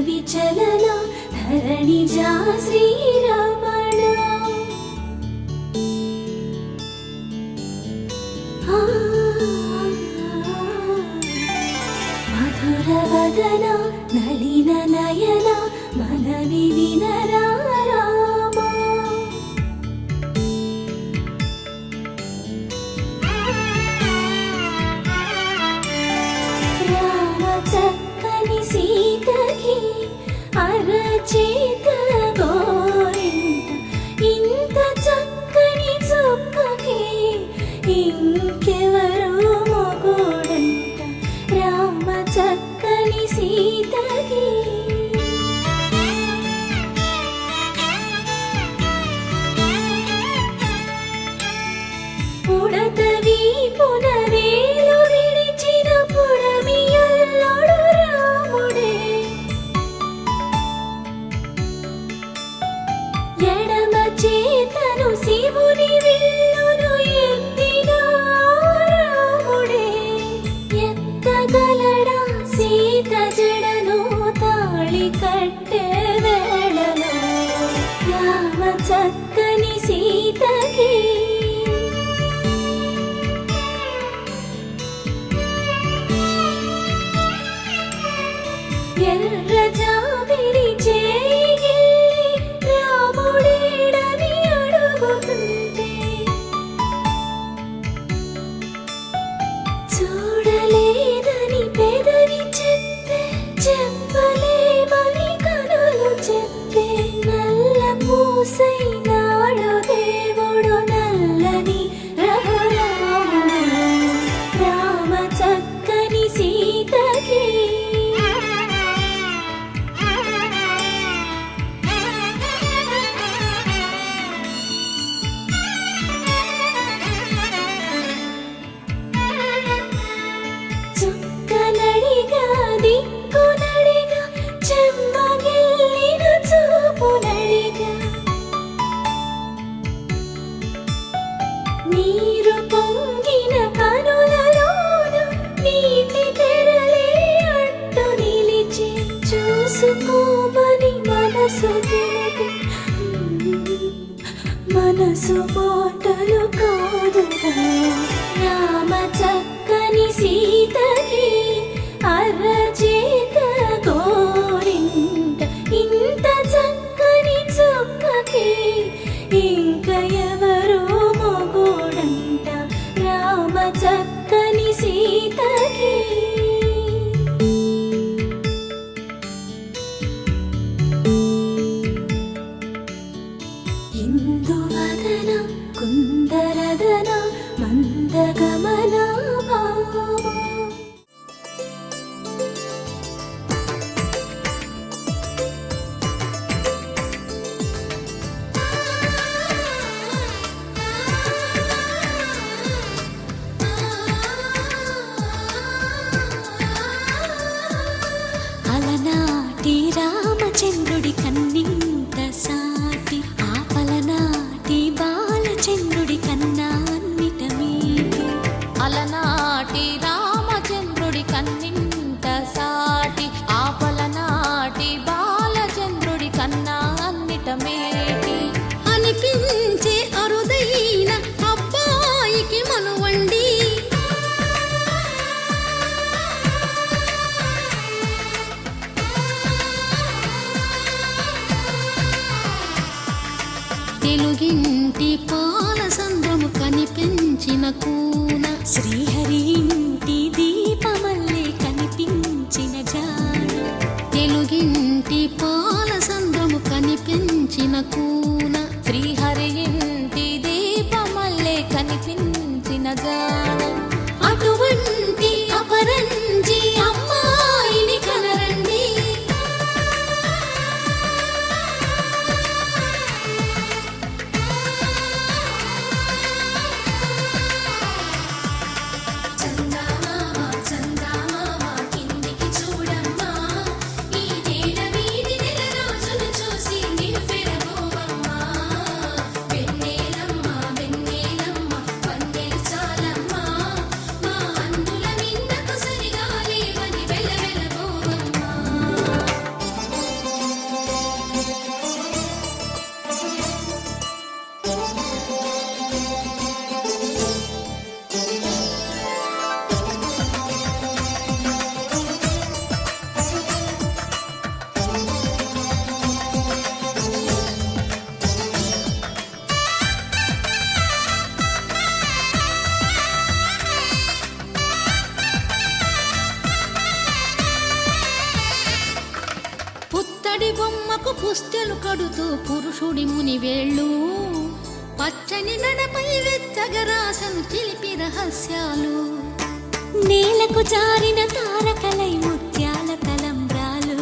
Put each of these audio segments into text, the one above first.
విచలన ధరణిజా శ్రీరమణ మధుర వదన నలిన నయన మనవి వినరా రామా రామ చక్కని సీతకి అరచేత గోరింట ఇంత చక్కని చుక్కకి ఇంకెవరు మొగుడంట రామ చక్కని సీతకి పుడతవి పునవేలు విడిచిన పుడమియల్లుడు రాముడే ఎడమ చేతను శివుని విల్లును ఎత్తిన రాముడే ఎత్తగలడా సీత జడను తాళి కట్టే వేళలో రామ చక్కని సీతకి ఎర్ర జాబిలి చేయి రాముడేడని అడుగుతుంటే చూడలేదని పెదవి చెప్పే చెప్పలేమని కనులు చెప్పే నల్ల పూసైనాడు దేవుడు నల్లని రఘురాముడు రామ చక్కని సీతకి చుక్కనడిగా దిక్కునడిగా చెమ్మగిల్లిన చూపునడిగా నీరు పొంగిన కనులలోన నీటి తెరలే అట్టు నిలిచి చూసుకోమని మనసు తెలిపి మనసు మాటలు కాదుగా రామ చక్కని సీతకి అరచేత గోరింట ఇంత చక్కని చుక్కకి ఇంక ఎవరు మొగుడంట రామ చక్కని సీతకి ఇందువదన కుందరదన మందగమన భామ అలనాటి రామచంద్రుడి కన్నింత సాటి ఆపలనాటి బాలచంద్రుడి కన్నా అన్నిట మీటి అలనాటి రామచంద్రుడి కన్నింత సాటి ఆపలనాటి బాలచంద్రుడి కన్నా అన్నిట మేటి అనిపించే అరుదైన అబ్బాయికి మనువండి తెలుగింటి పాలసంద్రము కనిపించిన కూన శ్రీహరి ఇంటి దీపమల్లే కనిపించిన జాడ తెలుగింటి పాలసంద్రము కనిపించిన కూన శ్రీహరి ఇంటి దీపమల్లే కనిపించిన జాడ అటువంటి అపరంజి అమ్మాయిని కనరండి చందమామ చందమామ కిందికి చూడమ్మా ఈ నేల మీది నెల రోజులు చూసి నిన్ను పెరగోవమ్మా పుత్తడి బొమ్మకు పుస్తెలు కడుతూ పురుషుడి ముని వేళ్ళు పచ్చని మెడపై వెచ్చగరాసను చిలిపి రహస్యాలు నేలకు జారిన తారకలై ముత్యాల తలంబ్రాలు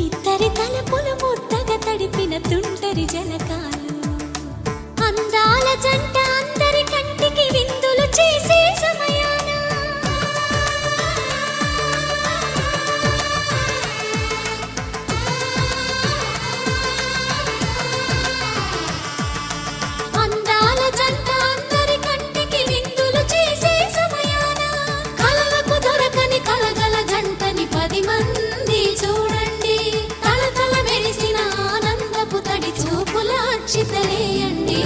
ఇద్దరి తలపులు ముద్దగా తడిపిన తుంటరి జలకాలు అందాల జంట అందరి కంటికి విందులు చేసే సమయాన అందాల జంట అందరి కంటికి విందులు చేసే సమయాన కలలకు దొరకని కలగల జంటని 10 మంది చూడండి తలతల మెరిసిన ఆనందపు తడి చూపుల అచ్చితలేయండి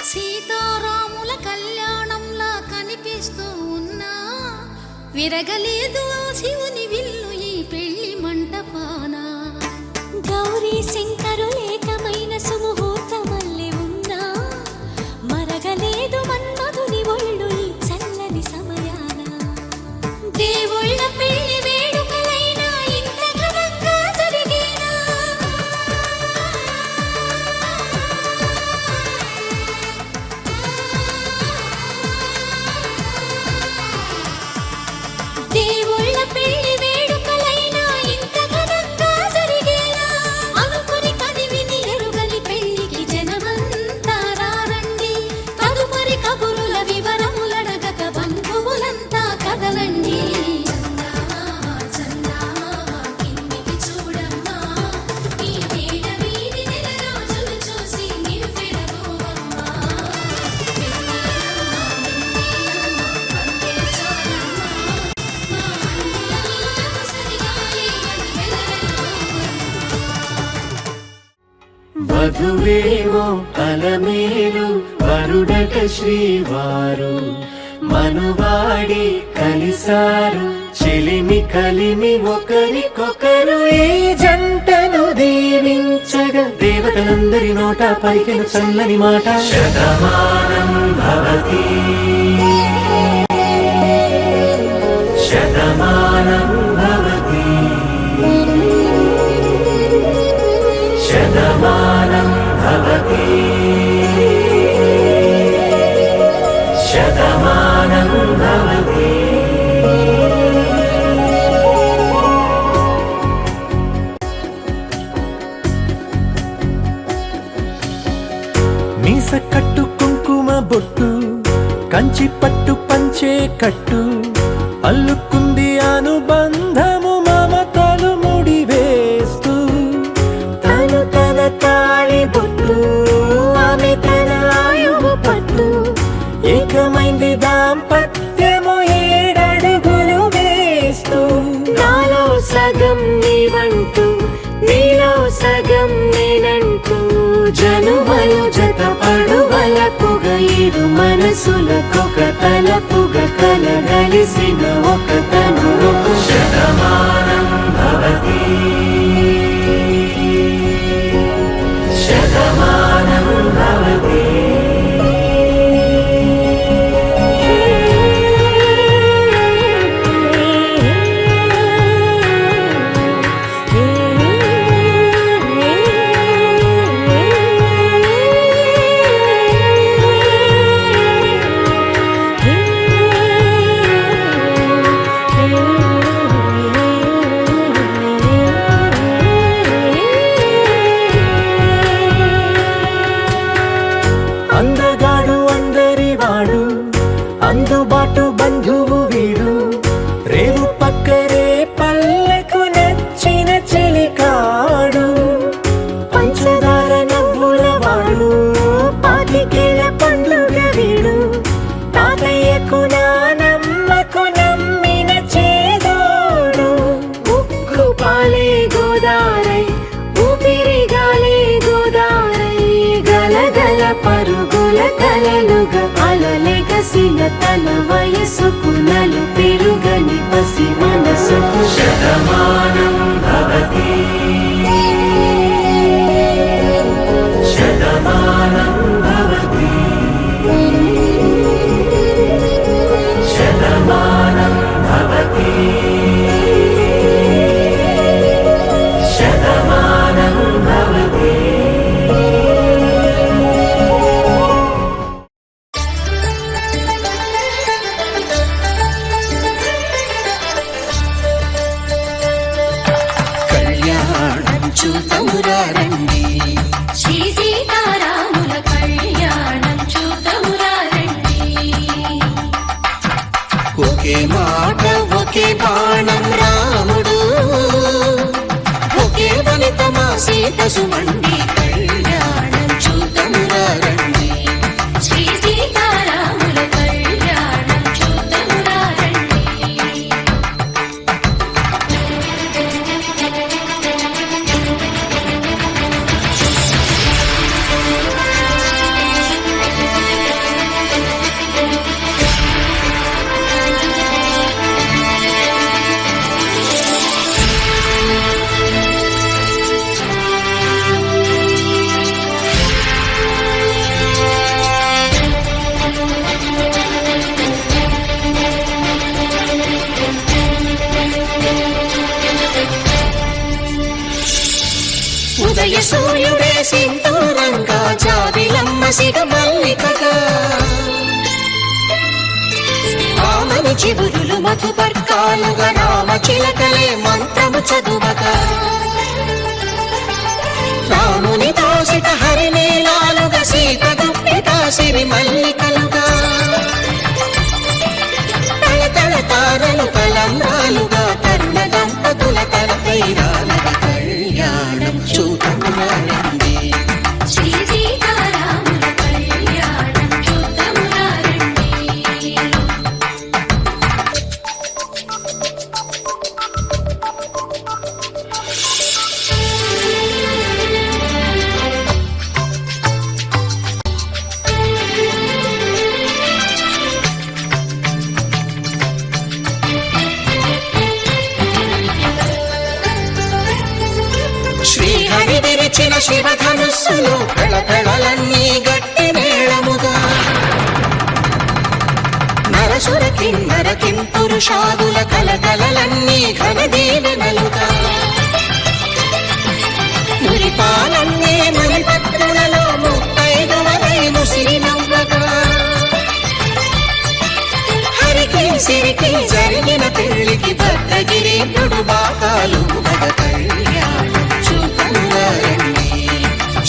సీతారాముల కళ్యాణంలా కనిపిస్తూ ఉన్నా విరగలేదు ఆ శివుని విల్లు ఈ పెళ్లి మంటపాన గౌరీ శంకరులేకమైన సుముహూర్తమల్లె ఉన్నా మరగలేదు మన్మధుని ఒళ్ళు ఈ చల్లని సమయాన దేవుళ్ళ పెళ్లి వేడుకలైనా ఇంత ఘనంగా జరిగేనా దేవుళ్ళ పెళ్లి వేడుకలైనా ఇంత ఘనంగా జరిగేలా అనుకుని కదివిని ఎరుగని పెళ్లికి జనమంతా రారండి తదుపరి కబురుల వివరములడగక బంధువులంతా కదలండి వధువేవో అలమేలు వరుడట శ్రీవారు మనువాడి కలిసారు చెలిమి కలిమి ఒకరికొకరు ఈ జంటను దీవించగా దేవతలందరి నోట పలికిన చల్లని మాట శతమానం భవతి శతమానం భవతి శతమానం భవతి శతమానం భవతి మీస కట్టు కుంకుమ బొట్టు కంచి పట్టు పంచే కట్టు అల్లుకుంది అనుబంధము మమతలు ముడివేస్తూ తను తన తాళి బొట్టు ఆమె తన ఆయువు పట్టు ఏకమైంది దాంపత్యము 7 అడుగులు వేస్తూ నాలో సగం నీవంటూ నీలో సగం నేనంటూ జనుమలు జత పడువలపుగ ఇరు మనసులకొక తలపుగ కలగలిసిన ఒక తను శతమానం భవతి శతమానం భవతి ముందుగా అలలెగసిన తన వయసుకు నలు పెరుగని పసి మనసుకు శతమానం భవతి శతమానం భవతి శతమానం భవతి శతమానం భవతి. కళ్యాణం చూతమురారండి శ్రీ సీతారాముల కళ్యాణం చూతమురారండి. ఒకే మాట ఒకే బాణం రాముడు ఒకే వనిత మా సీత సుమండి కళ్యాణం చూతమురారండి శ్రీ సీతారాముల కళ్యాణం చూతమురారండి. ఉదయ సూర్యుడే సింధూరంగా జాబిలమ్మ సిగ మల్లికగా ఆమని చిగురులు మధుపర్కాలుగా రామ చిలకలే మంత్రము చదువగా రాముని దోసిట హరినీలాలుగా సీత గుప్పిట సిరి మల్లికలుగా తళతళ తారలు తలంబ్రాలుగా తరుణ దంపతుల తలపైరాలుగా కళ్యాణం చూతమురారండి శ్రీ సీతారాముల కళ్యాణం చూతమురారండి. శ్రీహరి విరిచిన శివధనుస్సులు పెళపెళలన్నీ గట్టి మేళముగా నరసుర కిన్నర కింపురుషాదుల కలకలలన్నీ ఘన దీవెనలుగా మురిపాలన్నీ మణిపత్రులలో ముత్తైదువలై ముసిరి నవ్వగా హరికి సిరికి జరిగిన పెళ్లికి భద్రగిరి బాకాలు మగ కళ్యాణం చూతమురారండి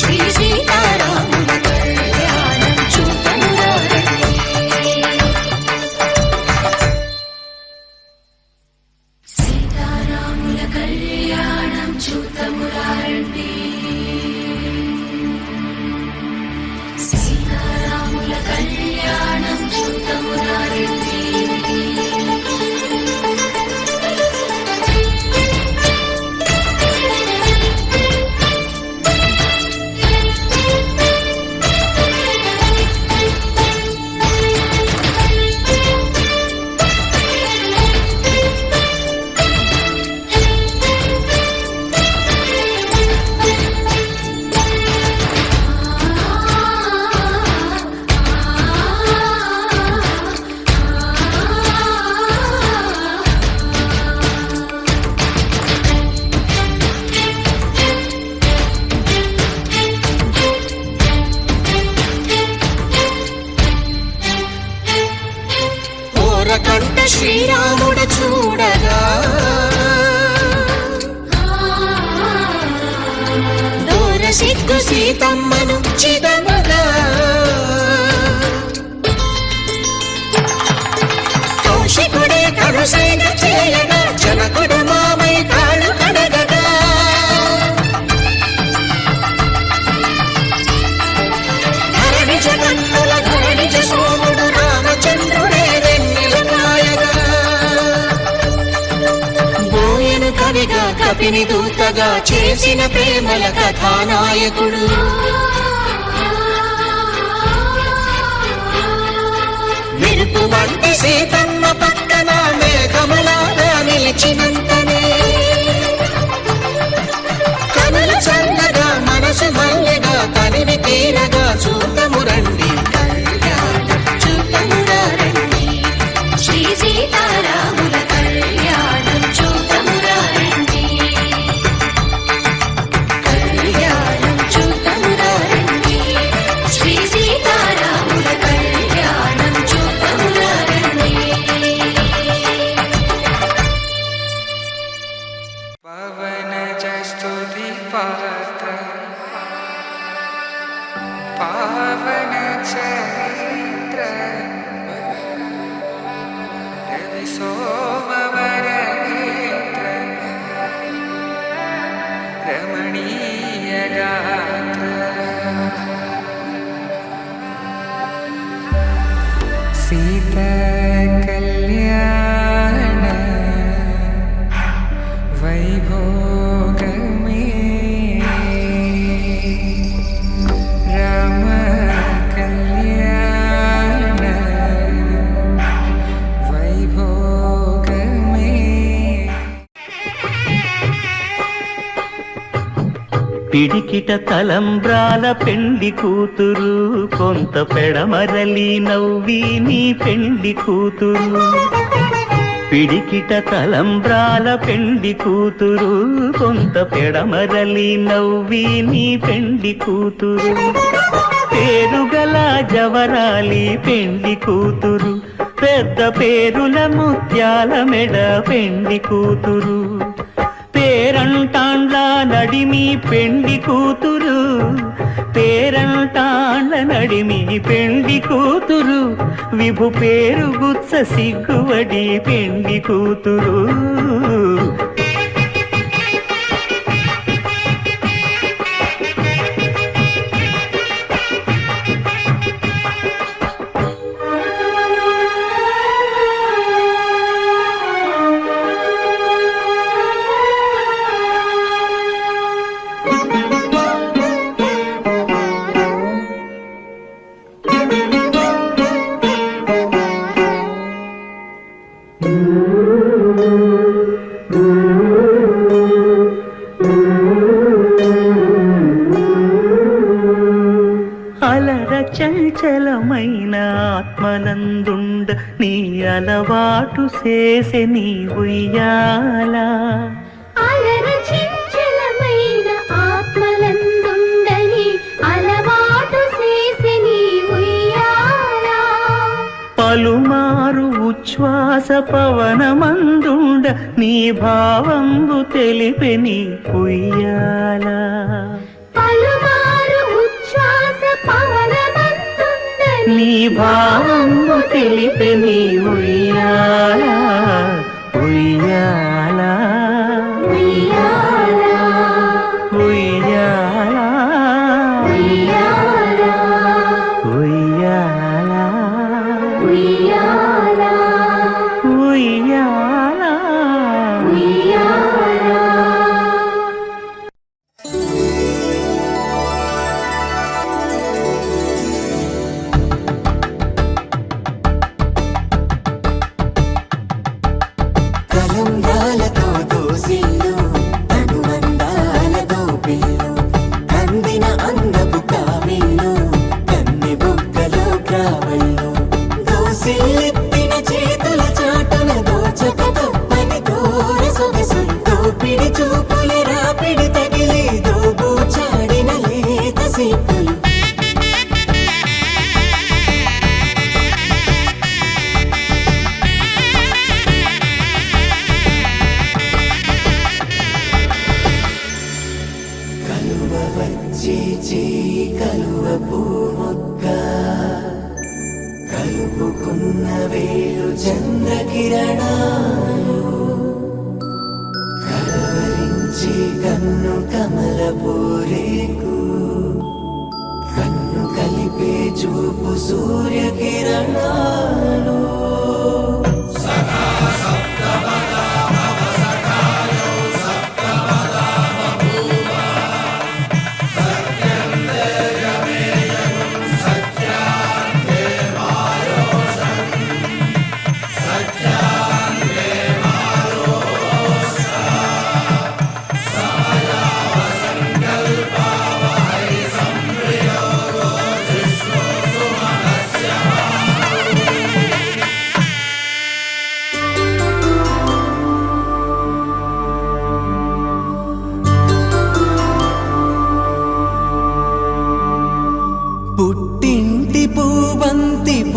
శ్రీ సీతారాముల కళ్యాణం చూతమురారండి. సీతారాముల కళ్యాణం చూతమురారండి. సీతారాముల కళ్యాణం చూతమురారండి. కంట శ్రీరాముడు చూడగా దూర సిగ్గు సీతమ్మను చిదమగా కౌశికుడే కరుసైన చేయగా జనకుడు మామై కాళ్ళు కడగగా ధరణి జగన్నుల ధరణిజ సోముడు రామచంద్రుడే వెన్నెల కాయగా బోయను కవిగా కపిని దూతగా చేసిన ప్రేమల కథానాయకుడు తల్లి సీతమ్మ పక్కన మేఘములాగా నిలిచినంతనే కనులు చల్లగా మనసు మల్లెగా తనివి తీరగా చూడము రండి కళ్యాణం చూడమురా రండి శ్రీ సీతారాముల కళ్యాణం చూతమురా రండి కళ్యాణం చూతమురా రండి శ్రీ సీతారాముల కళ్యాణం చూతమురా రండి పవన జస్తుతి పాత్ర పావన చరిత్ర రవి సోమవర నేత్ర రమణీయ గాత్ర సీత కళ్యాణ వైభోగమే రామ కళ్యాణ వైభోగమే పిడికిట తలంబ్రాల పెండి కూతురు కొంత పెడమరలి నవ్వి నీ పెండి కూతురు పిడికిట తలంబ్రాల పెండి కూతురు కొంత పెడమరలి నవ్వి నీ పెండి కూతురు పేరుగల జవరాలి పెండి కూతురు పెద్ద పేరుల ముత్యాల మెడ పెండి కూతురు పేరంటాండ్ల నడిమి పెండి కూతురు పేరంటాండ్ల నడిమి పెండి కూతురు విభు పేరు గుత్స సిగ్గువడి పెండి కూతురు అలర చంచలమైన ఆత్మనందుండ నీ అలవాటు చేసే నీ ఉయ్యాల అలర చంచలమైన ఆత్మలందుండని అలవాటు చేసి నీ ఉయ్యాల పలుమారు ఉచ్ఛ్వాస పవనమందుండ నీ భావంబు తెలిపే నీ ఉయ్యాల పలుమారు ఉచ్ఛ్వాస పవనమందుండని నీ భావంబు తెలిపే నీ ఉయ్యాల ఉయ్యాల ఉయ్యాల ఉయ్యాల ఉయ్యాల ఉయ్యాల ఉయ్యాల ఉయ్యాల ఉయ్యాల తలంబ్రాలతో దోసిళ్ళు అనుబంధాలతో పిల్లు అందిన అందపు కావిళ్ళు కన్నె బుగ్గలో క్రావళ్ళు దోసిళ్ళెత్తిన చేతుల చాటున దోచక తప్పని దూర సొగసులతో పిడి చూపుల రాపిడి తగిలి దోబూచాడిన లేత సీపులు కలువ వచ్చి కలువ పూమొక్క కలుపుకున్న వేలు చంద్రకిరణాలు కలవరించి కన్ను కమల పూరేకు కన్ను కలిపే చూపు సూర్యకిరణాలు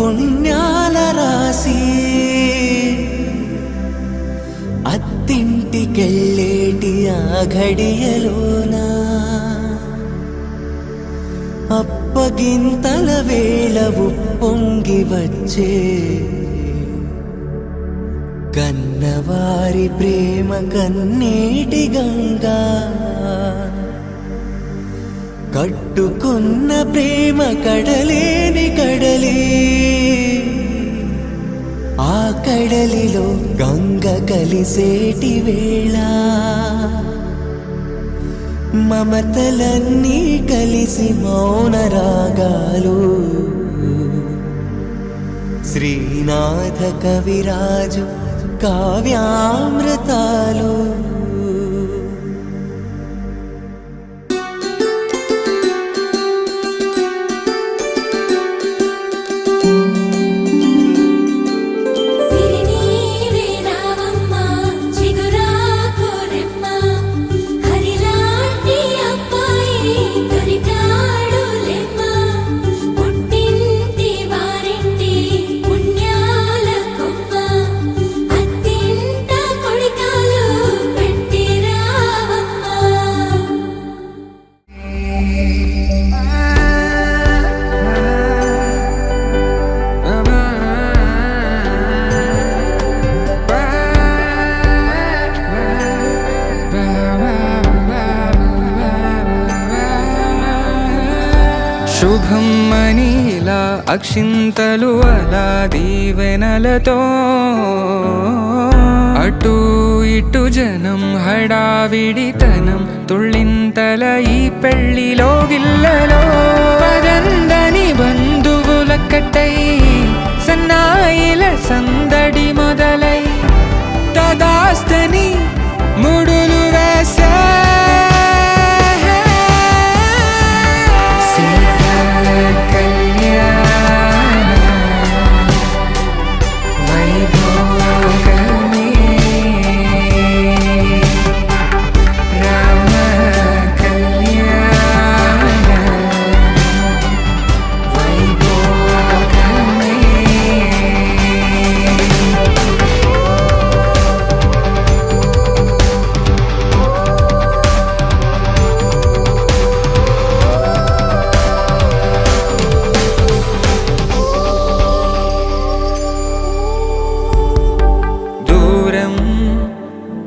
పుణ్యాల రాసి అత్తింటికెళ్ళేటి ఆ ఘడియలోనా అప్పగింతల వేళ ఉప్పొంగి వచ్చే కన్నవారి ప్రేమ కన్నీటి గంగా కట్టుకున్న ప్రేమ కడలేని కడలి ఆ కడలిలో గంగ కలిసేటి వేళ మమతలన్నీ కలిసి మౌన రాగాలు శ్రీనాథ కవిరాజు కావ్యామృతాలు సిరినీవే రావమ్మ చిగురాకు రెమ్మ హరిలాంటి అబ్బాయి దొరికాడు లెమ్మ పుట్టింటి వారింటి పుణ్యాల కొమ్మ అత్తింట కొడికాలు పెట్టి రావమ్మ శుభం మనీలా అక్షింతలు అలా దీవెనలతో అటు ఇటు జనం హడావిడితనం తుళ్ళింతల ఈ పెళ్లిలో గిల్లలో పదందని బంధువుల కట్టై సన్నాయిల సందడి మొదలై తదాస్తని ముడులు వేసే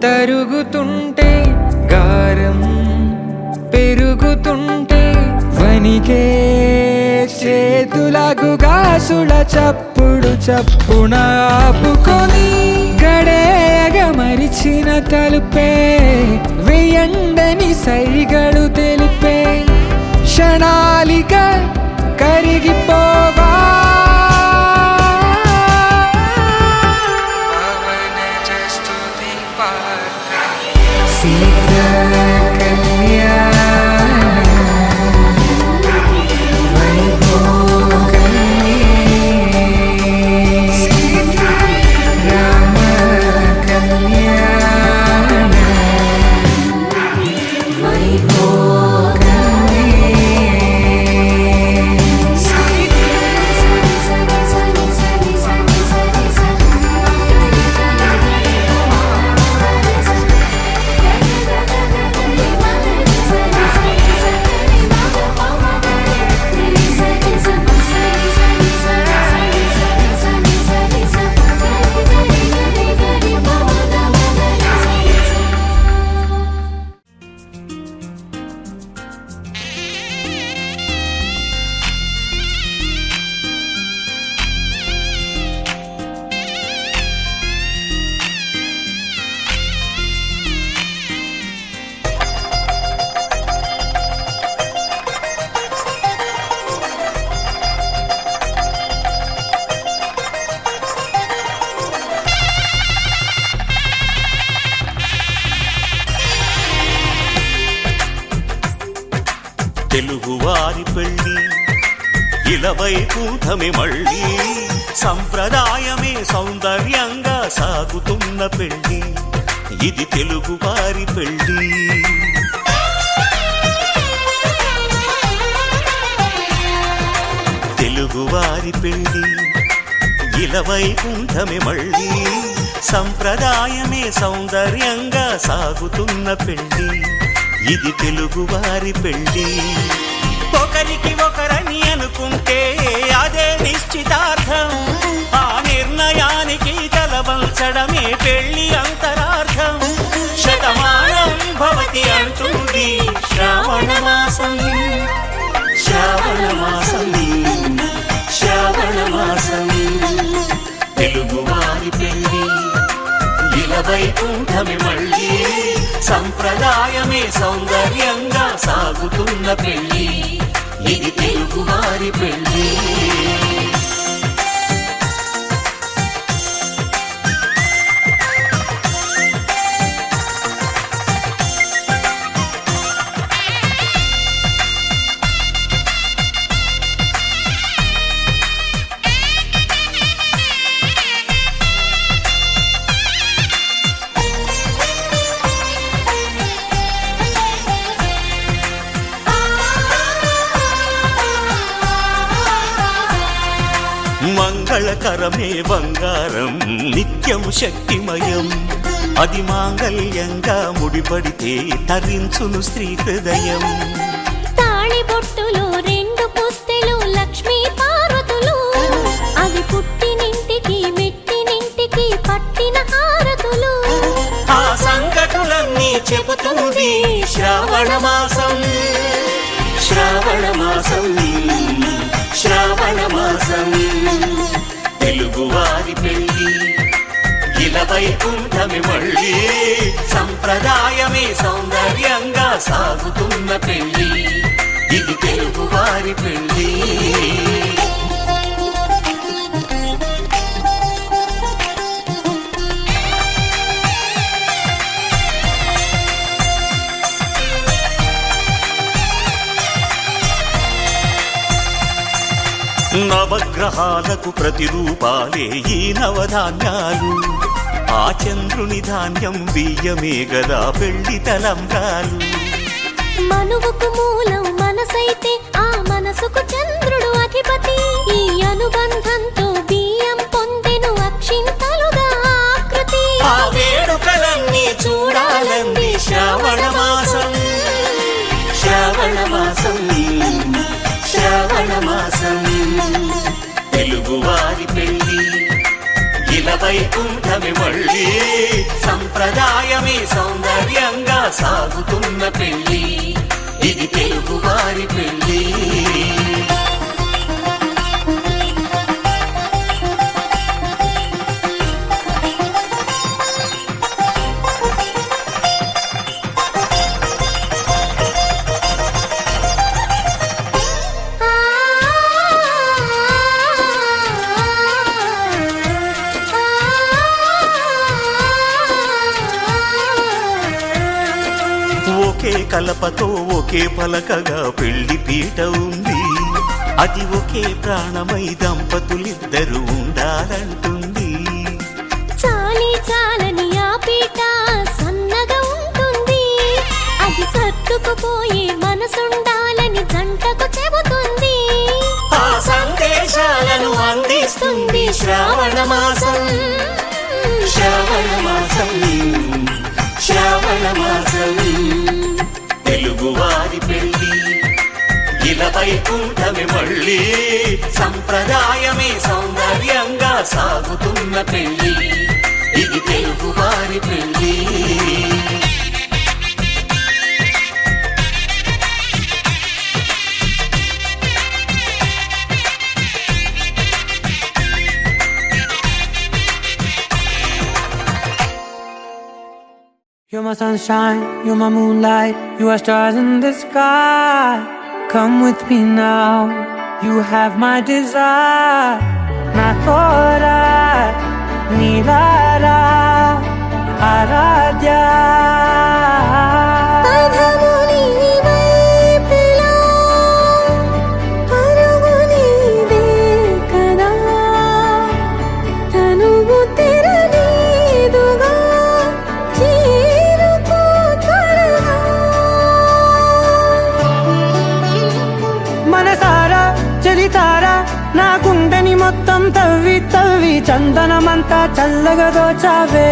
తరుగుతుంటే గారం పెరుగుతుంటే వనికే చేతులకు గాసుల చప్పుడు చప్పున ఆపుకొని గడేయగ మరిచిన తలుపే వెయ్యండని సైగడు తెలిపే క్షణాలిక కరిగిపోవా తెలుగువారి పెళ్ళి ఇలవైకుంఠమే మళ్ళీ సంప్రదాయమే సౌందర్యంగా సాగుతున్న పెళ్ళి ఇది తెలుగువారి పెళ్ళి. తెలుగువారి పెళ్ళి ఇలవైకుంఠమే మళ్ళీ సంప్రదాయమే సౌందర్యంగా సాగుతున్న పెళ్ళి ఇది తెలుగువారి పెళ్ళి ఒకరికి ఒకరని అనుకుంటే అదే నిశ్చితార్థం ఆ నిర్ణయానికి తలవంచడమే పెళ్ళి అంతరార్థం శతమానం భవతి అంటుంది శ్రావణ మాసం శ్రావణ మాసం శ్రావణ మాసం తెలుగువారి పెళ్ళి ఇలవైకుంఠమే మళ్ళీ సంప్రదాయమే సౌందర్యంగా సాగుతున్న పెళ్ళి ఇది తెలుగువారి పెళ్ళి మంగళకరమే బంగారం నిత్యం శక్తిమయం అది మాంగళ్యంగా ముడిపడితే తరించును స్త్రీ హృదయం తాళి బొట్టులో 2 పుస్తెలు లక్ష్మీ పార్వతులు అవి పుట్టినింటికి మెట్టినింటికి పట్టిన హారతులు ఆ సంగతులన్నీ చెబుతుంది శ్రావణ మాసం శ్రావణ మాసం శ్రావణ మాసం తెలుగువారి పెళ్ళి ఇలవైకుంఠమే మళ్ళీ సంప్రదాయమే సౌందర్యంగా సాగుతున్న పెళ్ళి ఇది తెలుగువారి పెళ్ళి నవగ్రహాలకు ప్రతిరూపాలే ఈ నవధాన్యాలు ఆ చంద్రుని ధాన్యం బియ్యమే గదా పెళ్లి తలంబ్రాలు మనువుకు మూలం మనసైతే ఆ మనసుకు చంద్రుడు అధిపతి ఈ అనుబంధంతో బియ్యం పొందెను అక్షింతలుగా ఆకృతి ఆ వేడుకలన్నీ చూడాలంది శ్రావణ మాసం శ్రావణ మాసం శ్రావణ మాసం తెలుగువారి పెళ్ళి ఇలవైకుంఠమే మళ్ళీ సంప్రదాయమే సౌందర్యంగా సాగుతున్న పెళ్ళి ఇది తెలుగువారి పెళ్ళి ఒకే కలపతో ఒకే పలకగా పెళ్లి పీట ఉంది అది ఒకే ప్రాణమై దంపతులిద్దరూ ఉండాలంటుంది చాలి చాలని ఆ పీట సన్నగా ఉంటుంది అది సర్దుకుపోయే మనసుండాలని జంటకు చెబుతుంది ఆ సందేశాలను అందిస్తుంది శ్రావణ మాసం శ్రావణ మాసం శ్రావణ మాసం తెలుగువారి పెళ్ళి ఇలవైకుంఠమే మళ్ళీ సంప్రదాయమే సౌందర్యంగా సాగుతున్న పెళ్ళి ఇది తెలుగువారి పెళ్ళి You're my sunshine, you're my moonlight, you are stars in the sky. Come with me now, you have my desire. Na tora, nilara, aradya. అధముని వైపులా పరుగునిదే కదా తనువు తెరనీదుగా చేరుకో త్వరగా మనసారా చలితారా నా గుండెని మొత్తం తవ్వి తవ్వి చందనమంతా చల్లగా దోచావే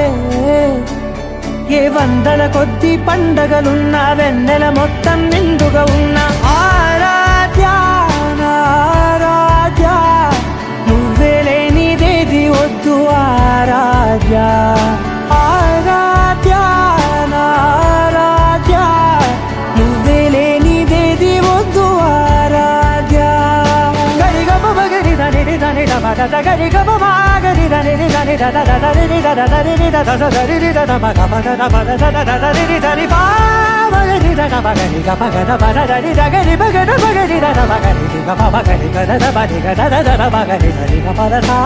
ఏ వందల కొద్ది పండగలున్నా వెన్నెల మొత్తం నిండుగా ఉన్న ఆరాధ్య నా ఆరాధ్య నువ్వే లేనిదేది వద్దు ఆరాధ్య ఆరాధ్య నా ఆరాధ్య నువ్వే లేనిదేది వద్దు ఆరాధ్య గరిగమ మగరి దని దని దమద గరి గమ మగరి దని దని దద దని దద దని దద దని దద మగ మగ దద దద దని దని బా మగరి దద మగరి గ మగ దద దని దగరి మగ మగరి దద మగరి గ మగరి గ దద మగరి గ దద దద మగరి దని గ పద సా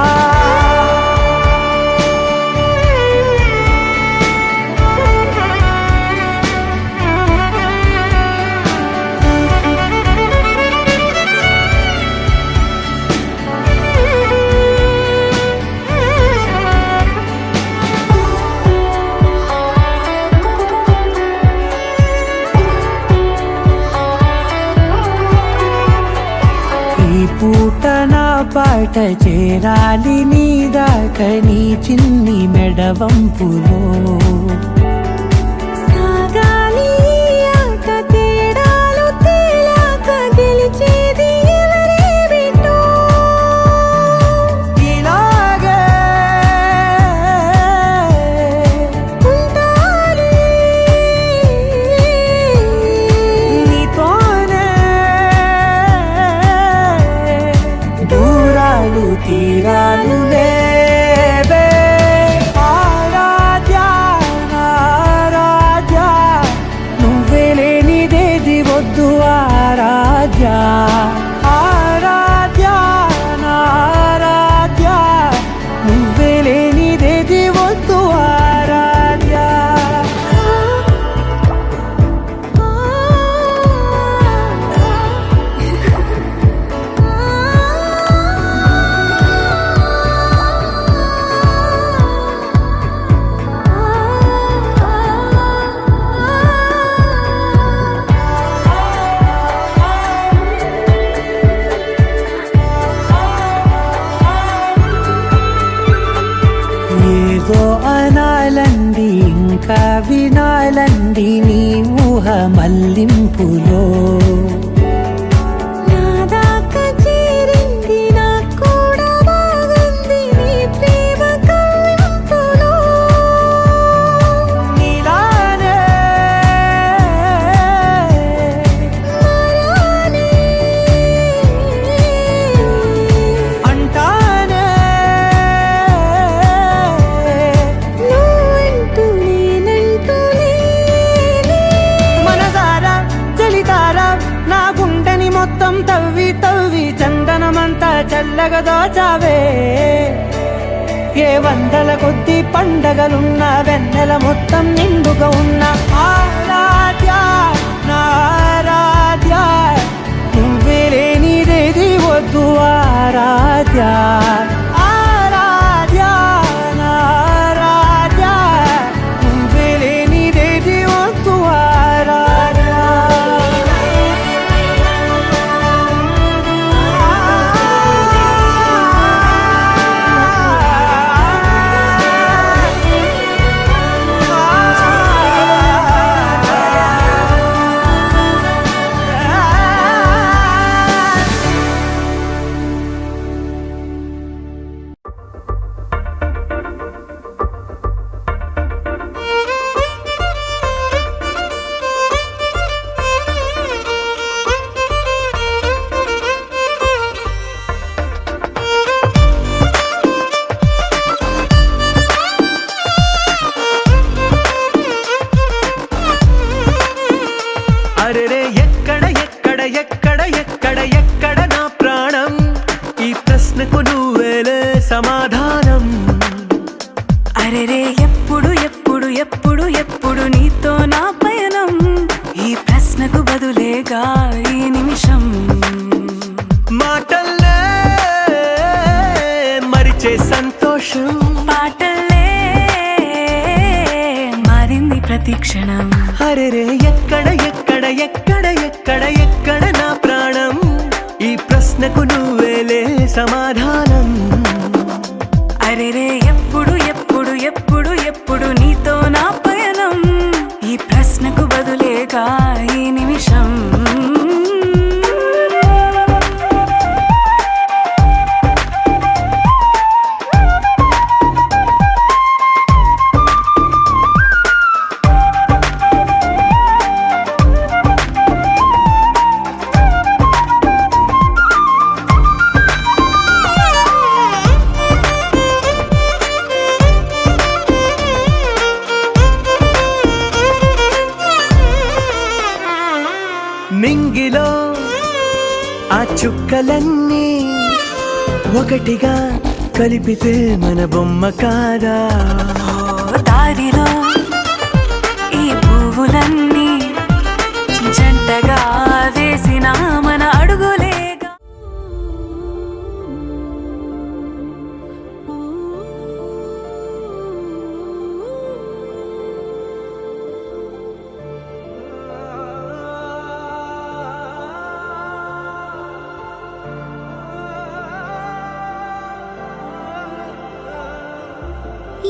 పూట నా పాట చేరాలి నీ దాకా నీ చిన్ని మెడవంపులో సాగాలి ఆట తేడాలు తేలాక గెలిచేది ఎవరే బిడ్డో ఇలాగే ఉంటాలి నీతోనే దూరాలు తీరాలు లేవే ఆరాధ్య నా ఆరాధ్య నువ్వే లేనిదేది వద్దు ఆరాధ్య ఆరాధ్య నా ఆరాధ్య నువ్వే లేనిదేది వద్దు ఆరాధ్య ఏదో అనాలండి ఇంకా వినాలండి నీ ఊహ మల్లింపులో నా దాకా చేరింది నాకు కూడా బాగుంది నీ ప్రేమ కవ్వింపులో నీలానే మరానే అంటానే నువ్వంటూ నేనంటూ లేనే మనసారా చలితారా నా గుండెని మొత్తం తవ్వి తవ్వి చందనమంతా చల్లగా దోచావే ఏ వందల కొద్ది పండగలున్న వెన్నెల మొత్తం నిండుగా ఉన్న ఆరాధ్య నా ఆరాధ్య నువ్వే లేనిదేది వద్దు ఆరాధ్య ఆరాధ్య నా ఆరాధ్య నువ్వే లేనిదేది వద్దు ఆరాధ్య అరెరే ఎక్కడ ఎక్కడ ఎక్కడ ఎక్కడ ఎక్కడ నా ప్రాణం ఈ ప్రశ్నకు నువ్వేలే సమాధానం అరెరే ఎప్పుడు ఎప్పుడు ఎప్పుడు ఎప్పుడు నీతో నా పయనం ఈ ప్రశ్నకు బదులేగా ఈ నిమిషం మాటల్లే మరిచే సంతోషం పాటలే మారింది ప్రతి క్షణం అరెరే ఎక్కడ ఎక్కడ ఎక్కడ ఎక్కడ ఎక్కడ నా ప్రాణం ఈ ప్రశ్నకు నువ్వేలే సమాధానం అరెరే ఎప్పుడు ఎప్పుడు ఎప్పుడు ఎప్పుడు నీతో నా పయనం ఈ ప్రశ్నకు బదులేగా ఈ నిమిషం మింగిలో ఆ చుక్కలన్నీ ఒకటిగా కలిపితే మన బొమ్మ కాదా దారిలో ఈ పువ్వులన్నీ జంటగా వేసిన మన అడుగులేగా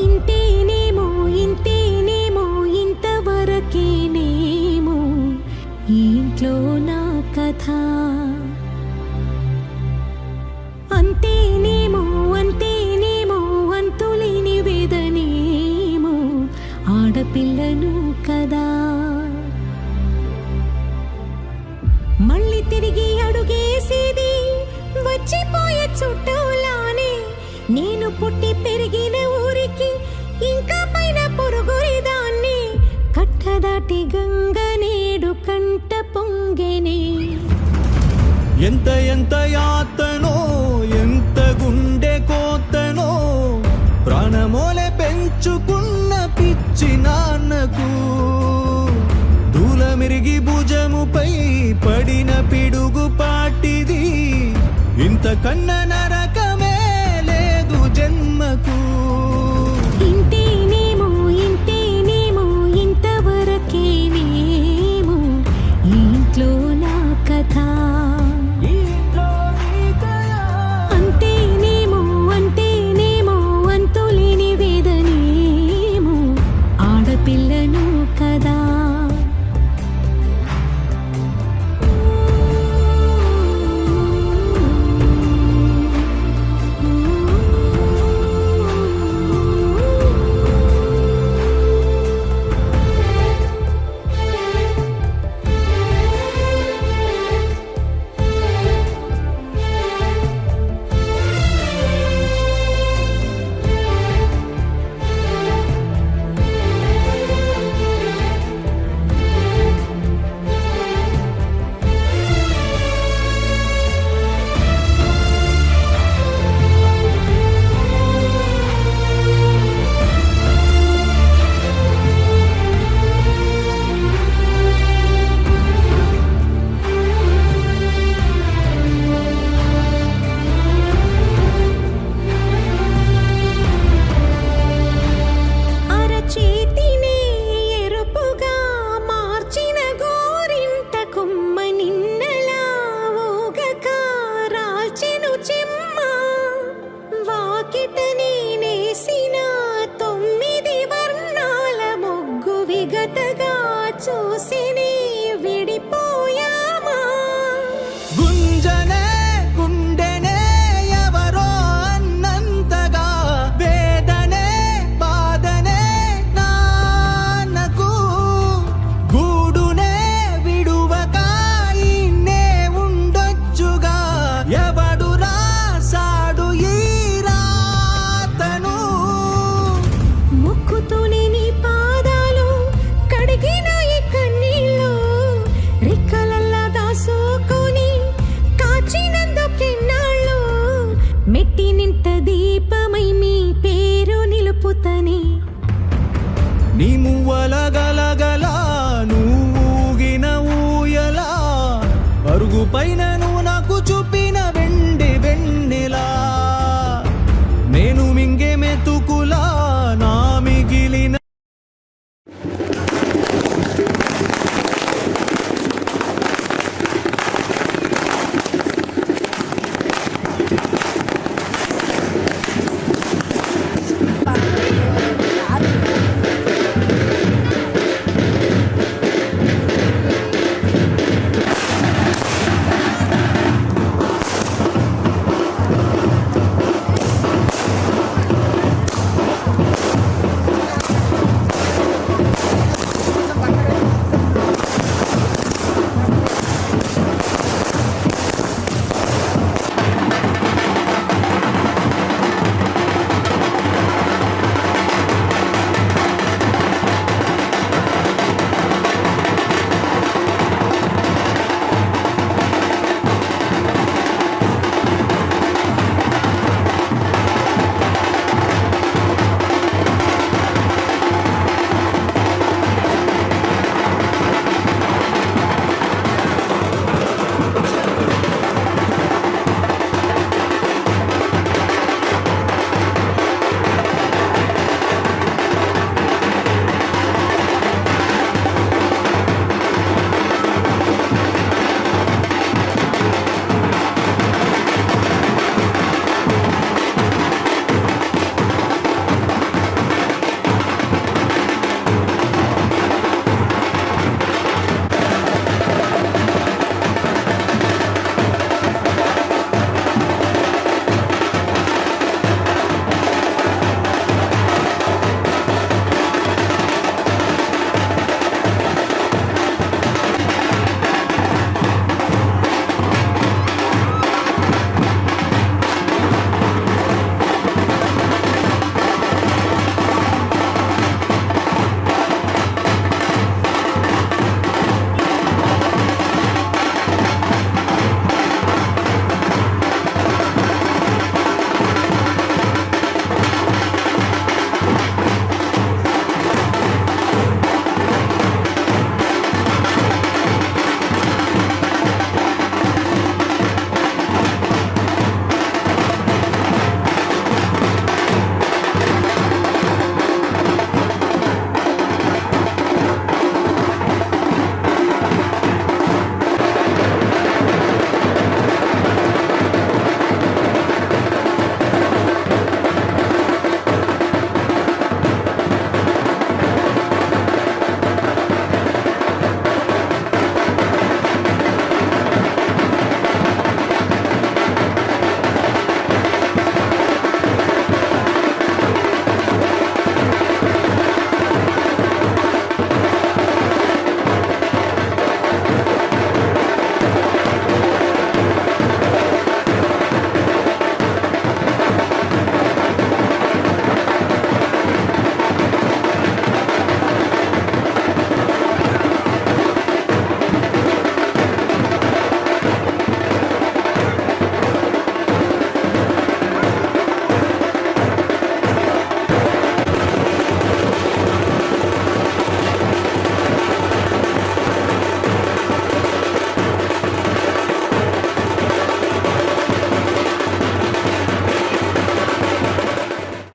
ఇంతేనేమో ఇంతేనేమో ఇంతవరకేనేమో ఈ ఇంట్లో నా కథ అంతేనేమో అంతేనేమో అంతులేని వేదనేమో ఆడపిల్లను కదా మళ్ళీ తిరిగి అడుగేసేది వచ్చిపోయే చుట్టూలానే నేను పుట్టి పెరిగిన ఊరికి ఇంకా పైన పొరుగురిదాన్ని కట్టదాటి గంగ నేడు కంట పొంగెనే ఎంత ఎంత యాతనో ఎంత గుండె కోతనో ప్రాణమోలే పెంచుకున్న పిచ్చి నాన్నకు దూలమిరిగి భుజముపై పడిన పిడుగు పాటిది ఇంతకన్నా నరకమే లేదు జన్మకు ఇంతేనేమో ఇంతేనేమో ఇంతవరకేనేమో ఈ ఇంట్లో నా కథ అంతేనేమో అంతేనేమో అంతులేని వేదనేమో ఆడపిల్లను కదా అరచేతినే ఎరుపుగా మార్చిన గోరింట కొమ్మ నిన్నలా ఊగక రాల్చెను చెమ్మ వాకిట నేనేసిన 9 వర్ణాల ముగ్గు విగతగా చూసినే విడిపోయామా గుంజనే గుండెనే ఎవరో అన్నంతగా వేదనే బాధనే నాన్నకు గూడునే విడువక ఇన్నే ఉండొచ్చుగా ఎవడు రాసాడు ఈ రాతను ముక్కుతోనే నీ పాదాలు కడిగిన ఈ కన్నీళ్ళు రెక్కలల్లా దాసుకొని కాచినందుకెన్నాళ్ళు మెట్టి నింట దీపమై మీ పేరు నిలుపుతనే నీ మువ్వల గలగల నువ్వు ఊగిన ఊయల అరుగు పైన నువ్వు